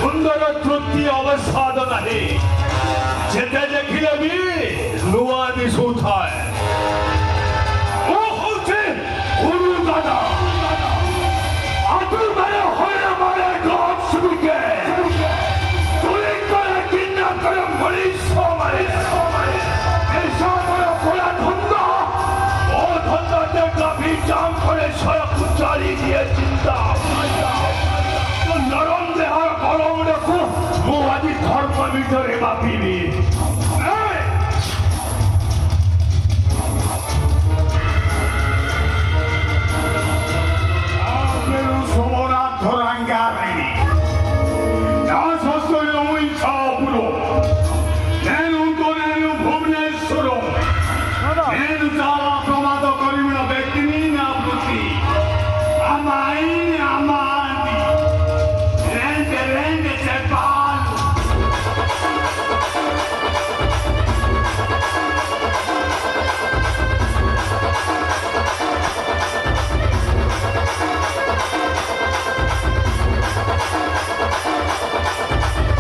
సుందర తృప్తి అవసాద নাহি যেতে দেখিলবি লুয়ানি সুথায় ও হচ্ছে গুরু দাদা আতুর মারে হয়ে মারে গড সুবিকে তুই করে কিন্না করে মরিস সমারে এই সময় খোলা ধন্দ ও ধন্দাতে কাফি জাম করে সড়ক চালিয়ে দিয়ে চিন্তা নরম দেহার গরম রেখো মুহাজি ধর্ম ভিতরে মাপিবি నేను చాలా ప్రమాద కలిగిన వ్యక్తిని నా వృత్తి అమ్మాయి